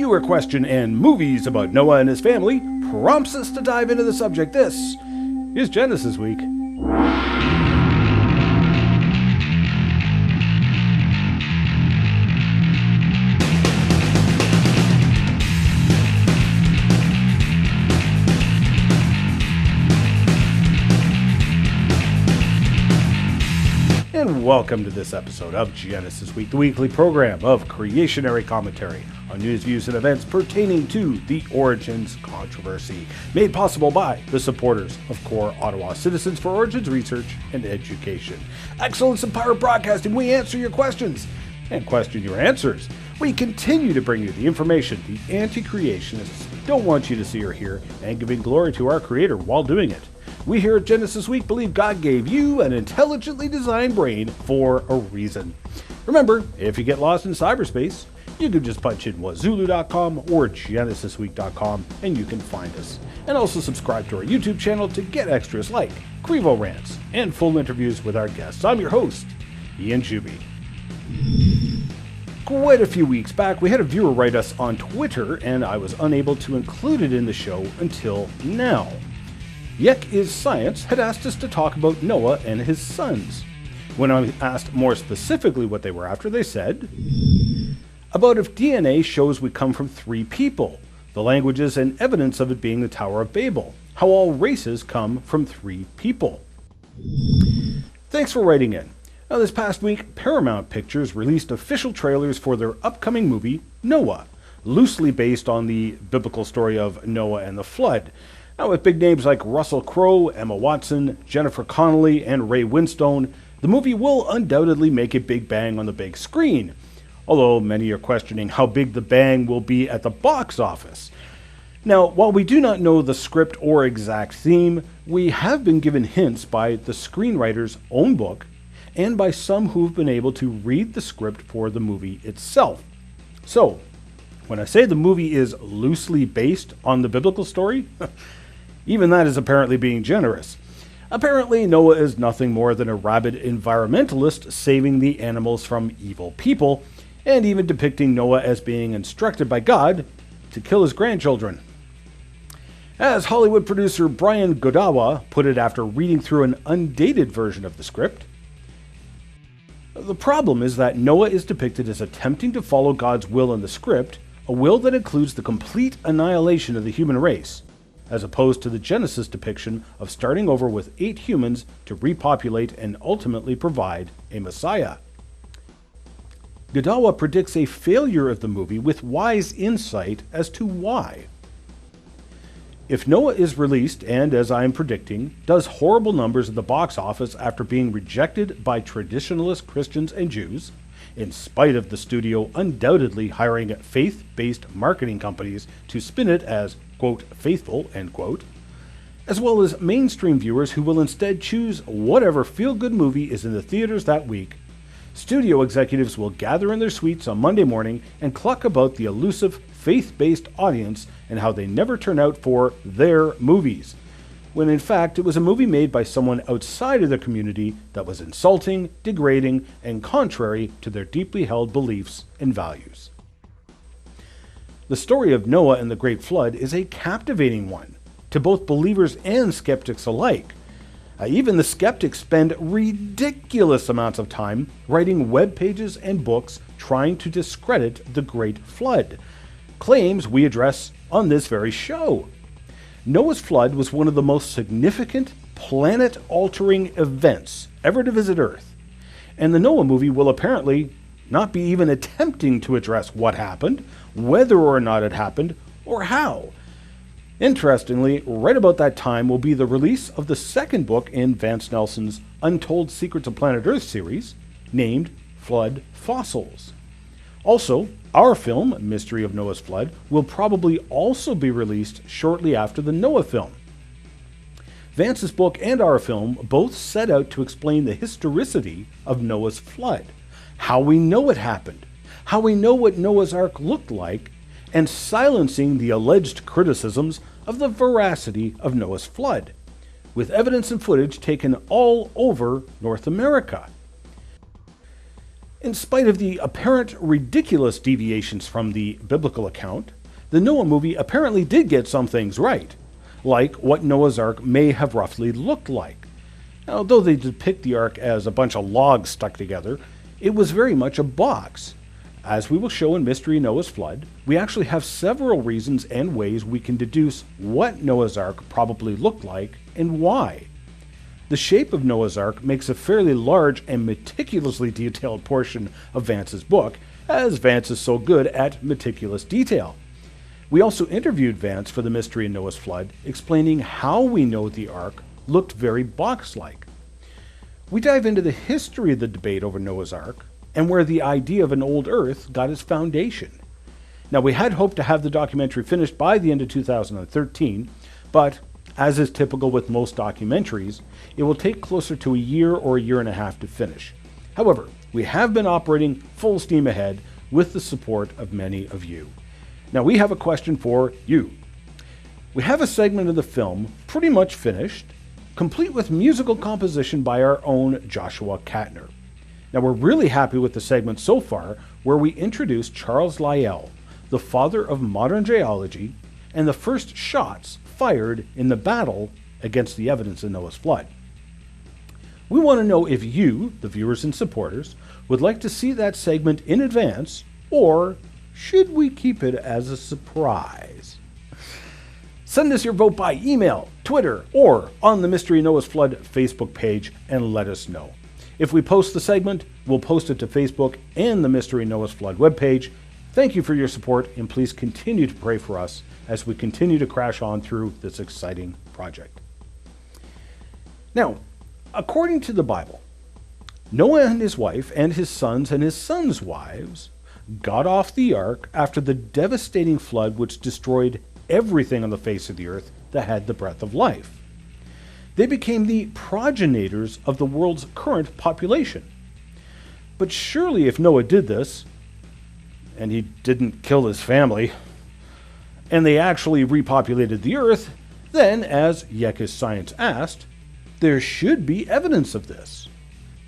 viewer question and movies about Noah and his family prompts us to dive into the subject. This is Genesis Week. And welcome to this episode of Genesis Week, the weekly program of creationary commentary on news, views, and events pertaining to the Origins controversy, made possible by the supporters of Core Ottawa Citizens for Origins Research and Education. Excellence in Pirate Broadcasting, we answer your questions and question your answers. We continue to bring you the information the anti-creationists don't want you to see or hear, and giving glory to our Creator while doing it. We here at Genesis Week believe God gave you an intelligently designed brain for a reason. Remember, if you get lost in cyberspace, you can just punch in wazulu.com or genesisweek.com and you can find us. And also subscribe to our YouTube channel to get extras like Crevo Rants and full interviews with our guests. I'm your host, Ian Juby. Quite a few weeks back, we had a viewer write us on Twitter and I was unable to include it in the show until now. Yek is Science had asked us to talk about Noah and his sons. When I asked more specifically what they were after, they said, about if DNA shows we come from three people, the languages and evidence of it being the Tower of Babel, how all races come from three people. Thanks for writing in. Now, this past week, Paramount Pictures released official trailers for their upcoming movie, Noah, loosely based on the biblical story of Noah and the flood. Now, with big names like Russell Crowe, Emma Watson, Jennifer Connelly, and Ray Winstone, the movie will undoubtedly make a big bang on the big screen, although many are questioning how big the bang will be at the box office. Now, while we do not know the script or exact theme, we have been given hints by the screenwriter's own book and by some who've been able to read the script for the movie itself. So, when I say the movie is loosely based on the biblical story, even that is apparently being generous. Apparently, Noah is nothing more than a rabid environmentalist saving the animals from evil people, and even depicting Noah as being instructed by God to kill his grandchildren. As Hollywood producer Brian Godawa put it after reading through an undated version of the script, the problem is that Noah is depicted as attempting to follow God's will in the script, a will that includes the complete annihilation of the human race, as opposed to the Genesis depiction of starting over with 8 humans to repopulate and ultimately provide a Messiah. Godawa predicts a failure of the movie with wise insight as to why. If Noah is released and, as I am predicting, does horrible numbers at the box office after being rejected by traditionalist Christians and Jews, in spite of the studio undoubtedly hiring faith-based marketing companies to spin it as, quote, faithful, end quote, as well as mainstream viewers who will instead choose whatever feel-good movie is in the theaters that week, studio executives will gather in their suites on Monday morning and cluck about the elusive faith-based audience and how they never turn out for their movies, when in fact it was a movie made by someone outside of the community that was insulting, degrading, and contrary to their deeply held beliefs and values. The story of Noah and the Great Flood is a captivating one to both believers and skeptics alike. Even the skeptics spend ridiculous amounts of time writing web pages and books trying to discredit the Great Flood, claims we address on this very show. Noah's flood was one of the most significant planet-altering events ever to visit Earth, and the Noah movie will apparently not be even attempting to address what happened, whether or not it happened, or how. Interestingly, right about that time will be the release of the second book in Vance Nelson's Untold Secrets of Planet Earth series, named Flood Fossils. Also, our film, Mystery of Noah's Flood, will probably also be released shortly after the Noah film. Vance's book and our film both set out to explain the historicity of Noah's flood, how we know it happened, how we know what Noah's Ark looked like, and silencing the alleged criticisms of the veracity of Noah's flood, with evidence and footage taken all over North America. In spite of the apparent ridiculous deviations from the biblical account, the Noah movie apparently did get some things right, like what Noah's Ark may have roughly looked like. Now, though they depict the Ark as a bunch of logs stuck together, it was very much a box. As we will show in Mystery Noah's Flood, we actually have several reasons and ways we can deduce what Noah's Ark probably looked like and why. The shape of Noah's Ark makes a fairly large and meticulously detailed portion of Vance's book, as Vance is so good at meticulous detail. We also interviewed Vance for the Mystery in Noah's Flood, explaining how we know the Ark looked very box-like. We dive into the history of the debate over Noah's Ark, and where the idea of an old Earth got its foundation. Now, we had hoped to have the documentary finished by the end of 2013, but as is typical with most documentaries, it will take closer to a year or a year and a half to finish. However, we have been operating full steam ahead with the support of many of you. Now, we have a question for you. We have a segment of the film pretty much finished, complete with musical composition by our own Joshua Katner. Now, we're really happy with the segment so far, where we introduce Charles Lyell, the father of modern geology, and the first shots fired in the battle against the evidence in Noah's Flood. We want to know if you, the viewers and supporters, would like to see that segment in advance, or should we keep it as a surprise? Send us your vote by email, Twitter, or on the Mystery Noah's Flood Facebook page and let us know. If we post the segment, we'll post it to Facebook and the Mystery Noah's Flood webpage. Thank you for your support, and please continue to pray for us as we continue to crash on through this exciting project. Now, according to the Bible, Noah and his wife and his sons' wives got off the ark after the devastating flood which destroyed everything on the face of the earth that had the breath of life. They became the progenitors of the world's current population. But surely if Noah did this, and he didn't kill his family, and they actually repopulated the earth, then, as Yekis Science asked, there should be evidence of this.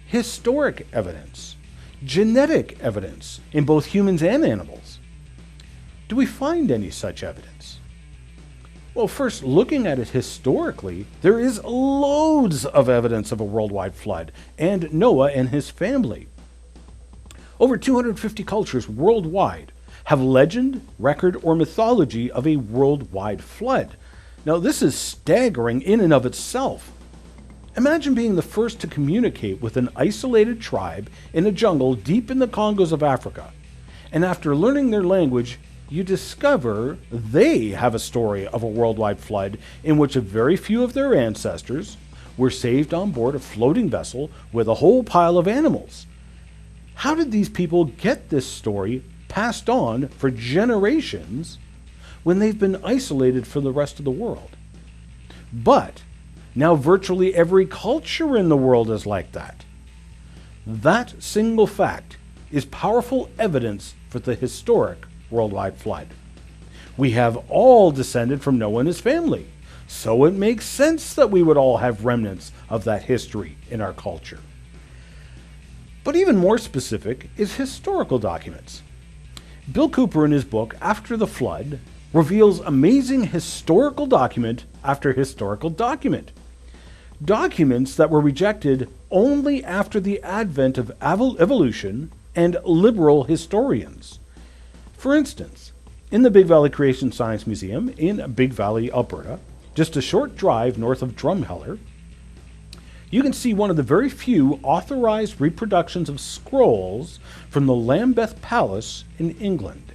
Historic evidence, genetic evidence in both humans and animals. Do we find any such evidence? Well, first, looking at it historically, there is loads of evidence of a worldwide flood and Noah and his family. Over 250 cultures worldwide have legend, record, or mythology of a worldwide flood. Now, this is staggering in and of itself. Imagine being the first to communicate with an isolated tribe in a jungle deep in the Congos of Africa, and after learning their language, you discover they have a story of a worldwide flood in which a very few of their ancestors were saved on board a floating vessel with a whole pile of animals. How did these people get this story passed on for generations when they've been isolated from the rest of the world? But now virtually every culture in the world is like that. That single fact is powerful evidence for the historic worldwide flood. We have all descended from Noah and his family, so it makes sense that we would all have remnants of that history in our culture. But even more specific is historical documents. Bill Cooper in his book After the Flood reveals amazing historical document after historical document. Documents that were rejected only after the advent of evolution and liberal historians. For instance, in the Big Valley Creation Science Museum in Big Valley, Alberta, just a short drive north of Drumheller, you can see one of the very few authorized reproductions of scrolls from the Lambeth Palace in England.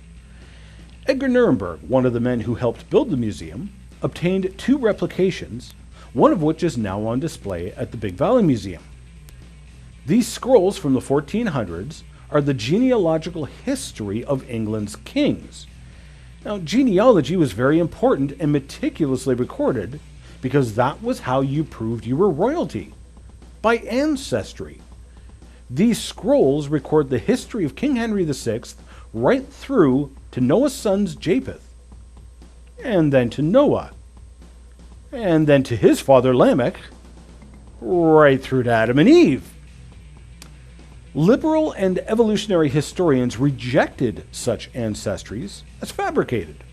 Edgar Nuremberg, one of the men who helped build the museum, obtained 2 replications, one of which is now on display at the Big Valley Museum. These scrolls from the 1400s are the genealogical history of England's kings. Now, genealogy was very important and meticulously recorded because that was how you proved you were royalty, by ancestry. These scrolls record the history of King Henry VI right through to Noah's sons Japheth, and then to Noah, and then to his father Lamech, right through to Adam and Eve. Liberal and evolutionary historians rejected such ancestries as fabricated.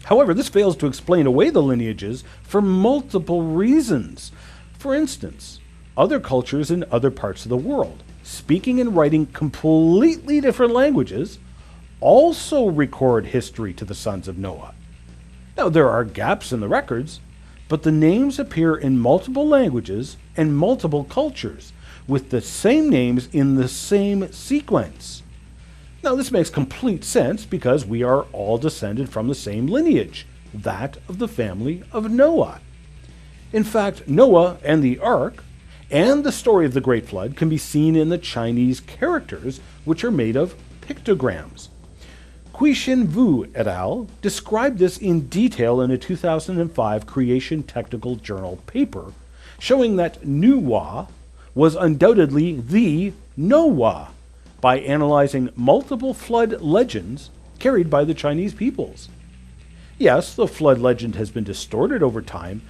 However, this fails to explain away the lineages for multiple reasons. For instance, other cultures in other parts of the world, speaking and writing completely different languages, also record history to the sons of Noah. Now, there are gaps in the records, but the names appear in multiple languages and multiple cultures, with the same names in the same sequence. Now, this makes complete sense because we are all descended from the same lineage, that of the family of Noah. In fact, Noah and the Ark and the story of the Great Flood can be seen in the Chinese characters, which are made of pictograms. Quixin Wu et al. Described this in detail in a 2005 Creation Technical Journal paper, showing that Nuwa was undoubtedly the Noah by analyzing multiple flood legends carried by the Chinese peoples. Yes, the flood legend has been distorted over time,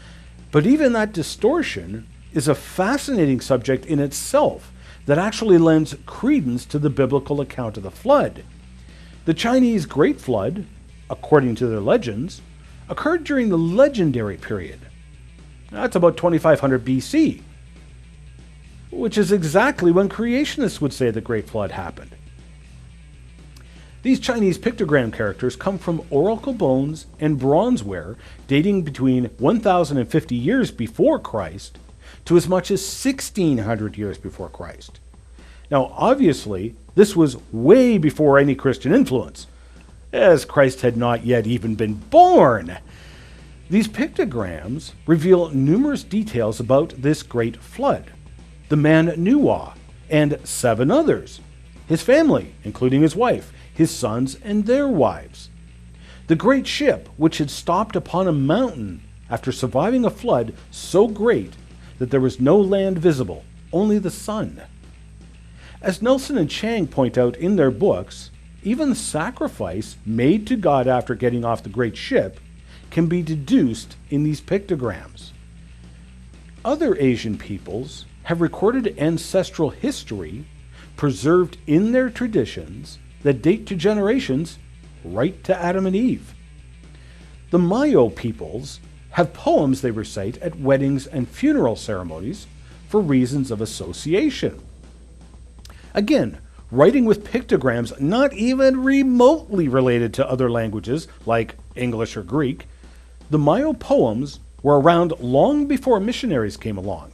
but even that distortion is a fascinating subject in itself that actually lends credence to the biblical account of the flood. The Chinese Great Flood, according to their legends, occurred during the legendary period. That's about 2500 BC, which is exactly when creationists would say the Great Flood happened. These Chinese pictogram characters come from oracle bones and bronzeware dating between 1050 years before Christ to as much as 1600 years before Christ. Now, obviously, this was way before any Christian influence, as Christ had not yet even been born. These pictograms reveal numerous details about this great flood, the man Nuwa, and 7 others, his family, including his wife, his sons, and their wives. The great ship, which had stopped upon a mountain after surviving a flood so great that there was no land visible, only the sun. As Nelson and Chang point out in their books, even the sacrifice made to God after getting off the great ship can be deduced in these pictograms. Other Asian peoples have recorded ancestral history preserved in their traditions that date to generations right to Adam and Eve. The Mayo peoples have poems they recite at weddings and funeral ceremonies for reasons of association. Again, writing with pictograms not even remotely related to other languages like English or Greek, the Mayo poems were around long before missionaries came along.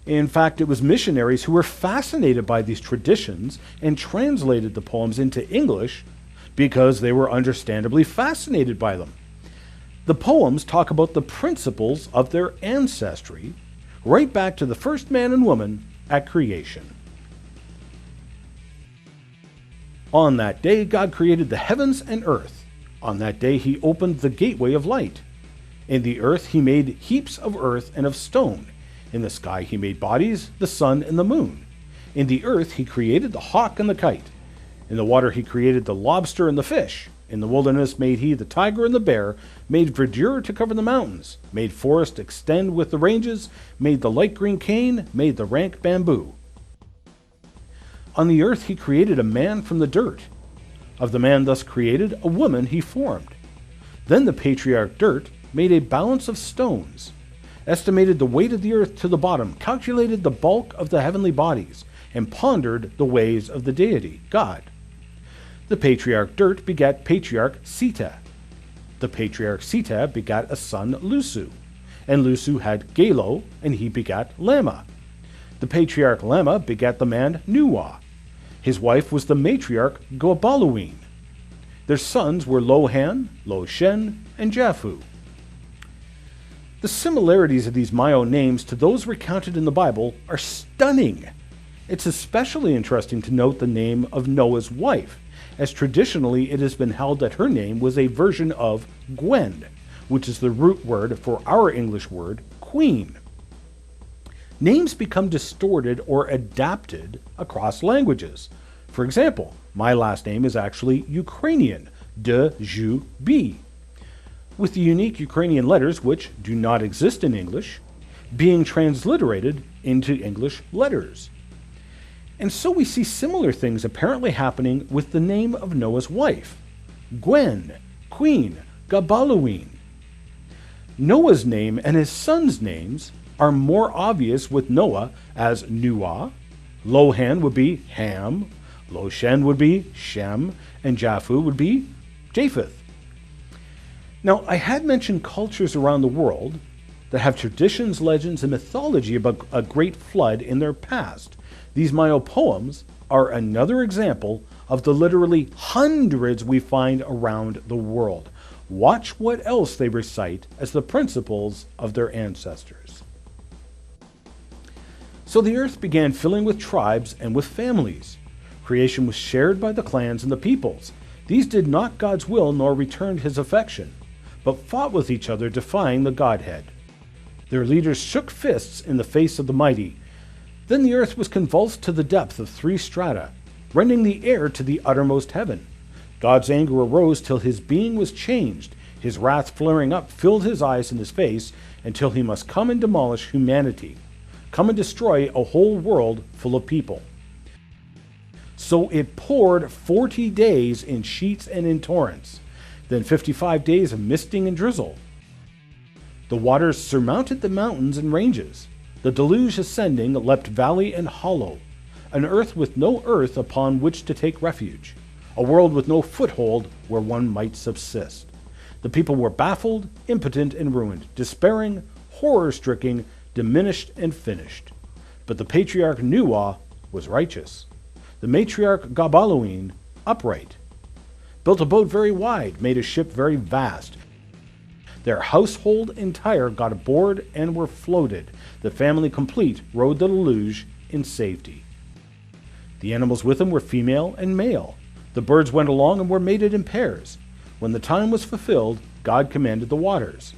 In fact, it was missionaries who were fascinated by these traditions and translated the poems into English because they were understandably fascinated by them. The poems talk about the principles of their ancestry, right back to the first man and woman at creation. On that day, God created the heavens and earth. On that day, he opened the gateway of light. In the earth, he made heaps of earth and of stone. In the sky, he made bodies, the sun and the moon. In the earth, he created the hawk and the kite. In the water, he created the lobster and the fish. In the wilderness made he the tiger and the bear, made verdure to cover the mountains, made forest extend with the ranges, made the light green cane, made the rank bamboo. On the earth he created a man from the dirt. Of the man thus created, a woman he formed. Then the patriarch Dirt made a balance of stones, estimated the weight of the earth to the bottom, calculated the bulk of the heavenly bodies, and pondered the ways of the deity, God. The patriarch Dirt begat patriarch Seta. The patriarch Seta begat a son, Lusu, and Lusu had Galo, and he begat Lama. The patriarch Lama begat the man Nuwa. His wife was the matriarch Gobaluin. Their sons were Lohan, Loshen, and Japhu. The similarities of these Mayo names to those recounted in the Bible are stunning. It's especially interesting to note the name of Noah's wife, as traditionally it has been held that her name was a version of Gwen, which is the root word for our English word queen. Names become distorted or adapted across languages. For example, my last name is actually Ukrainian, De-Ju-Bi, with the unique Ukrainian letters which do not exist in English, being transliterated into English letters. And so we see similar things apparently happening with the name of Noah's wife, Gwen, Queen, Gabaluin. Noah's name and his sons' names are more obvious with Noah as Nuah, Lohan would be Ham, Loshen would be Shem, and Japhu would be Japheth. Now, I had mentioned cultures around the world that have traditions, legends, and mythology about a great flood in their past. These Maya poems are another example of the literally hundreds we find around the world. Watch what else they recite as the principles of their ancestors. So the earth began filling with tribes and with families. Creation was shared by the clans and the peoples. These did not God's will nor returned his affection, but fought with each other, defying the Godhead. Their leaders shook fists in the face of the mighty. Then the earth was convulsed to the depth of 3 strata, rending the air to the uttermost heaven. God's anger arose till his being was changed. His wrath flaring up filled his eyes and his face, until he must come and demolish humanity, come and destroy a whole world full of people. So it poured 40 days in sheets and in torrents, then 55 days of misting and drizzle. The waters surmounted the mountains and ranges. The deluge ascending leapt valley and hollow, an earth with no earth upon which to take refuge, a world with no foothold where one might subsist. The people were baffled, impotent, and ruined, despairing, horror-stricken, diminished, and finished. But the patriarch Nuah was righteous. The matriarch Gabaluin upright. Built a boat very wide, made a ship very vast. Their household entire got aboard and were floated. The family complete rode the deluge in safety. The animals with them were female and male. The birds went along and were mated in pairs. When the time was fulfilled, God commanded the waters.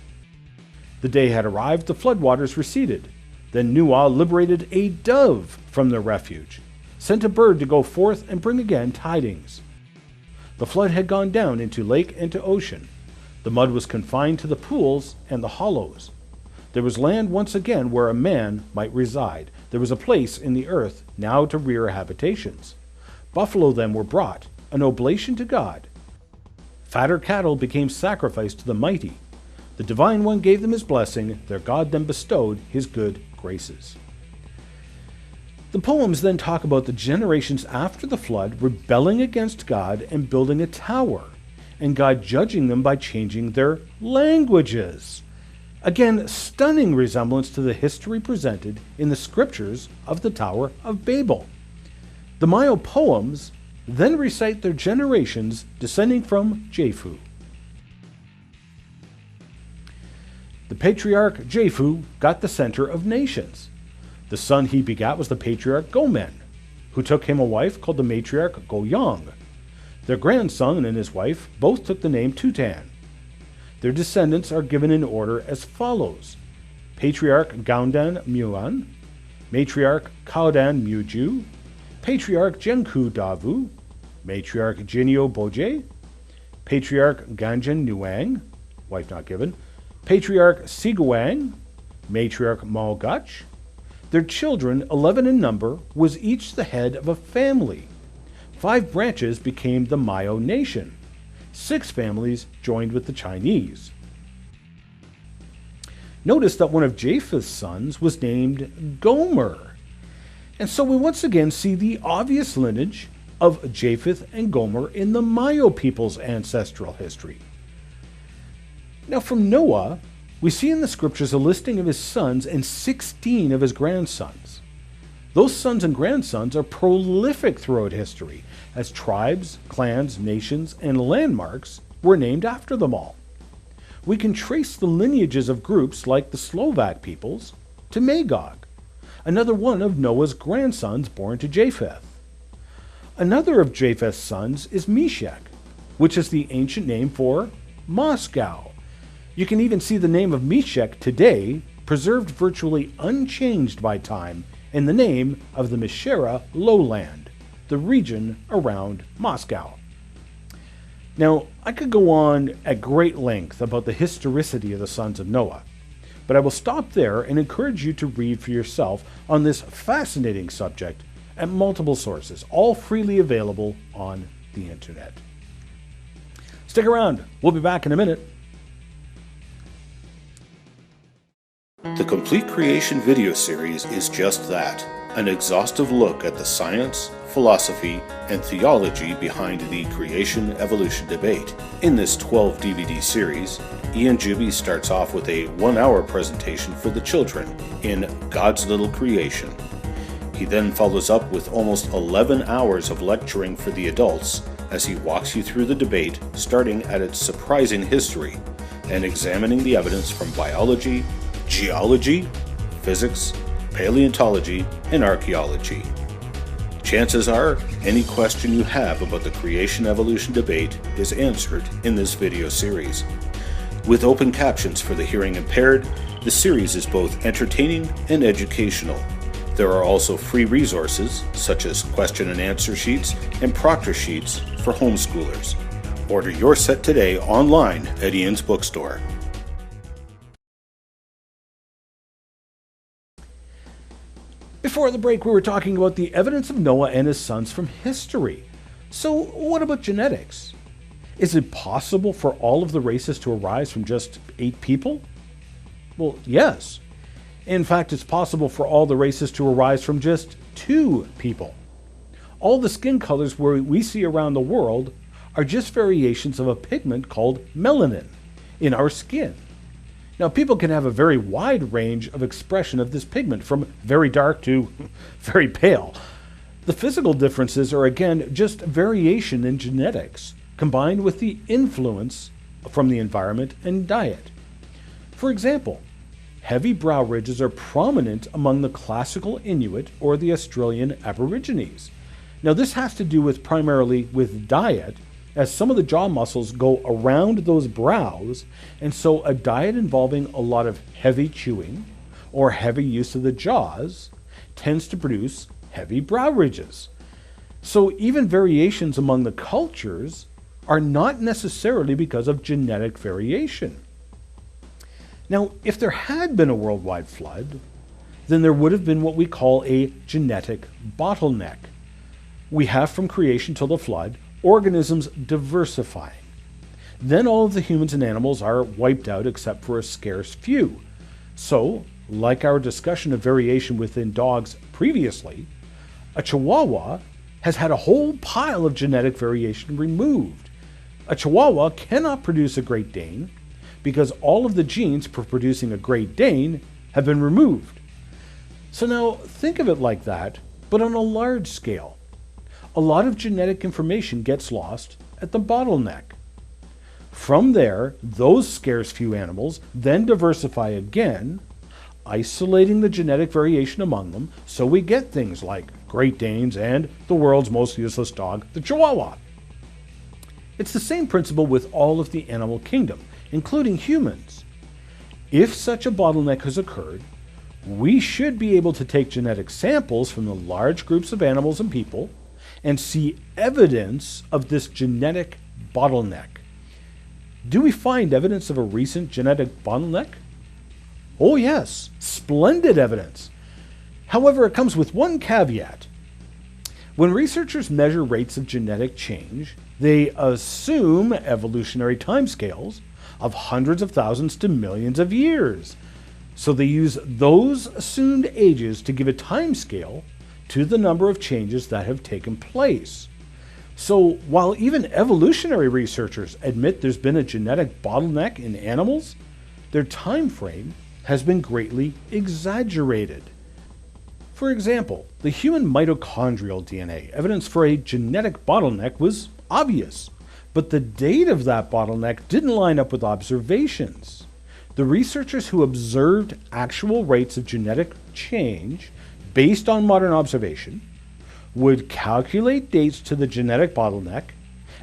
The day had arrived, the flood waters receded. Then Nuah liberated a dove from their refuge, sent a bird to go forth and bring again tidings. The flood had gone down into lake and to ocean. The mud was confined to the pools and the hollows. There was land once again where a man might reside. There was a place in the earth now to rear habitations. Buffalo then were brought, an oblation to God. Fatter cattle became sacrificed to the mighty. The Divine One gave them his blessing. Their God then bestowed his good graces. The poems then talk about the generations after the flood rebelling against God and building a tower, and God judging them by changing their languages. Again, stunning resemblance to the history presented in the scriptures of the Tower of Babel. The Maya poems then recite their generations descending from Japhu. The patriarch Japhu got the center of nations. The son he begat was the patriarch Gomen, who took him a wife called the matriarch Goyong. Their grandson and his wife both took the name Tutan. Their descendants are given in order as follows: Patriarch Gaundan Muan, Matriarch Kaudan Muju, Patriarch Jenku Davu, Matriarch Jinyo Boje, Patriarch Ganjan Nuang, wife not given, Patriarch Siguang, Matriarch Malgach. Their children, 11 in number, was each the head of a family. 5 branches became the Maya nation. 6 families joined with the Chinese. Notice that one of Japheth's sons was named Gomer. And so we once again see the obvious lineage of Japheth and Gomer in the Maya people's ancestral history. Now from Noah, we see in the scriptures a listing of his sons and 16 of his grandsons. Those sons and grandsons are prolific throughout history, as tribes, clans, nations, and landmarks were named after them all. We can trace the lineages of groups like the Slovak peoples to Magog, another one of Noah's grandsons born to Japheth. Another of Japheth's sons is Meshech, which is the ancient name for Moscow. You can even see the name of Meshech today, preserved virtually unchanged by time, in the name of the Meshera lowland, the region around Moscow. Now, I could go on at great length about the historicity of the sons of Noah, but I will stop there and encourage you to read for yourself on this fascinating subject at multiple sources, all freely available on the internet. Stick around. We'll be back in a minute. The Complete Creation video series is just that, an exhaustive look at the science, philosophy, and theology behind the creation-evolution debate. In this 12 DVD series, Ian Juby starts off with a 1-hour presentation for the children in God's Little Creation. He then follows up with almost 11 hours of lecturing for the adults as he walks you through the debate, starting at its surprising history and examining the evidence from biology, geology, physics, paleontology, and archaeology. Chances are, any question you have about the creation-evolution debate is answered in this video series. With open captions for the hearing impaired, the series is both entertaining and educational. There are also free resources, such as question and answer sheets and proctor sheets for homeschoolers. Order your set today online at Ian's Bookstore. Before the break, we were talking about the evidence of Noah and his sons from history. So what about genetics? Is it possible for all of the races to arise from just 8 people? Well, yes. In fact, it's possible for all the races to arise from just 2 people. All the skin colors we see around the world are just variations of a pigment called melanin in our skin. Now, people can have a very wide range of expression of this pigment, from very dark to very pale. The physical differences are, again, just variation in genetics, combined with the influence from the environment and diet. For example, heavy brow ridges are prominent among the classical Inuit or the Australian Aborigines. Now, this has to do primarily with diet, as some of the jaw muscles go around those brows, and so a diet involving a lot of heavy chewing or heavy use of the jaws tends to produce heavy brow ridges. So even variations among the cultures are not necessarily because of genetic variation. Now, if there had been a worldwide flood, then there would have been what we call a genetic bottleneck. We have from creation till the flood organisms diversifying. Then all of the humans and animals are wiped out except for a scarce few. So, like our discussion of variation within dogs previously, a Chihuahua has had a whole pile of genetic variation removed. A Chihuahua cannot produce a Great Dane because all of the genes for producing a Great Dane have been removed. So now think of it like that, but on a large scale. A lot of genetic information gets lost at the bottleneck. From there, those scarce few animals then diversify again, isolating the genetic variation among them, so we get things like Great Danes and the world's most useless dog, the Chihuahua. It's the same principle with all of the animal kingdom, including humans. If such a bottleneck has occurred, we should be able to take genetic samples from the large groups of animals and people and see evidence of this genetic bottleneck. Do we find evidence of a recent genetic bottleneck? Oh yes, splendid evidence. However, it comes with one caveat. When researchers measure rates of genetic change, they assume evolutionary timescales of hundreds of thousands to millions of years. So they use those assumed ages to give a timescale to the number of changes that have taken place. So while even evolutionary researchers admit there's been a genetic bottleneck in animals, their time frame has been greatly exaggerated. For example, the human mitochondrial DNA, evidence for a genetic bottleneck was obvious, but the date of that bottleneck didn't line up with observations. The researchers who observed actual rates of genetic change based on modern observation would calculate dates to the genetic bottleneck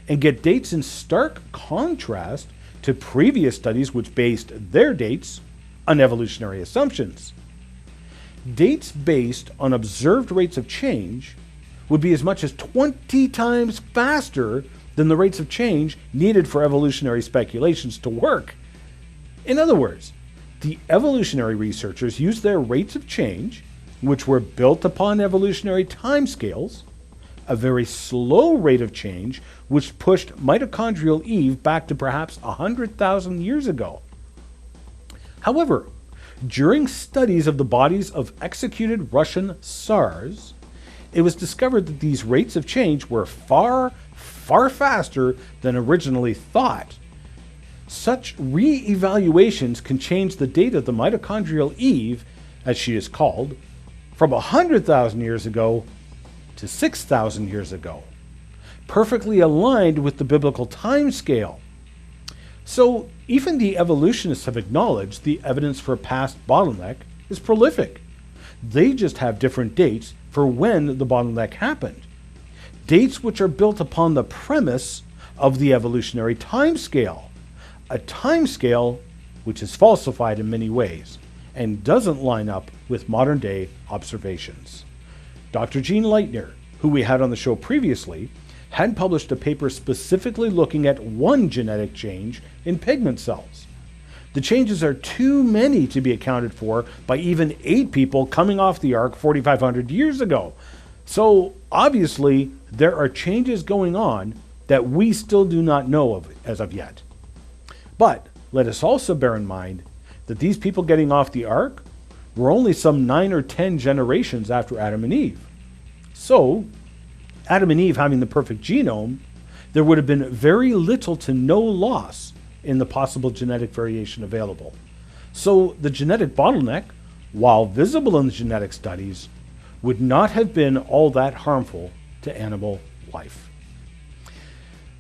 and get dates in stark contrast to previous studies which based their dates on evolutionary assumptions. Dates based on observed rates of change would be as much as 20 times faster than the rates of change needed for evolutionary speculations to work. In other words, the evolutionary researchers used their rates of change which were built upon evolutionary timescales, a very slow rate of change which pushed mitochondrial Eve back to perhaps 100,000 years ago. However, during studies of the bodies of executed Russian Tsars, it was discovered that these rates of change were far faster than originally thought. Such re-evaluations can change the date of the mitochondrial Eve, as she is called, from 100,000 years ago to 6,000 years ago, perfectly aligned with the biblical time scale. So even the evolutionists have acknowledged the evidence for past bottleneck is prolific. They just have different dates for when the bottleneck happened. Dates which are built upon the premise of the evolutionary time scale, a time scale which is falsified in many ways and doesn't line up with modern day observations. Dr. Gene Leitner, who we had on the show previously, had published a paper specifically looking at one genetic change in pigment cells. The changes are too many to be accounted for by even 8 people coming off the ark 4,500 years ago. So obviously there are changes going on that we still do not know of as of yet. But let us also bear in mind that these people getting off the ark were only some 9 or 10 generations after Adam and Eve. So, Adam and Eve having the perfect genome, there would have been very little to no loss in the possible genetic variation available. So the genetic bottleneck, while visible in the genetic studies, would not have been all that harmful to animal life.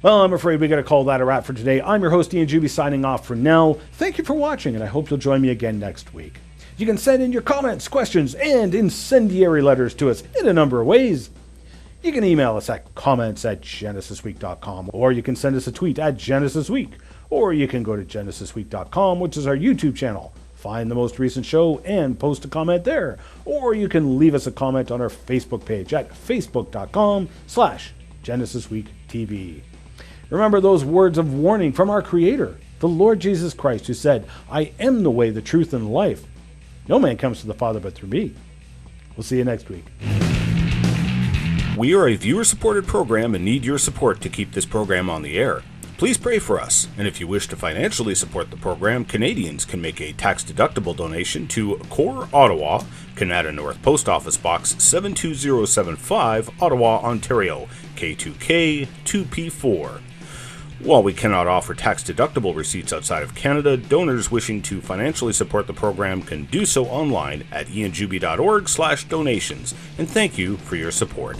Well, I'm afraid we got to call that a wrap for today. I'm your host, Ian Juby, signing off for now. Thank you for watching, and I hope you'll join me again next week. You can send in your comments, questions, and incendiary letters to us in a number of ways. You can email us at comments@genesisweek.com, or you can send us a tweet at GenesisWeek, or you can go to genesisweek.com, which is our YouTube channel. Find the most recent show and post a comment there, or you can leave us a comment on our Facebook page at facebook.com/GenesisWeekTV. Remember those words of warning from our Creator, the Lord Jesus Christ, who said, "I am the way, the truth, and the life. No man comes to the Father but through me." We'll see you next week. We are a viewer-supported program and need your support to keep this program on the air. Please pray for us, and if you wish to financially support the program, Canadians can make a tax-deductible donation to Core Ottawa, Canada North Post Office Box 72075, Ottawa, Ontario, K2K 2P4. While we cannot offer tax-deductible receipts outside of Canada, donors wishing to financially support the program can do so online at ianjuby.org/donations, and thank you for your support.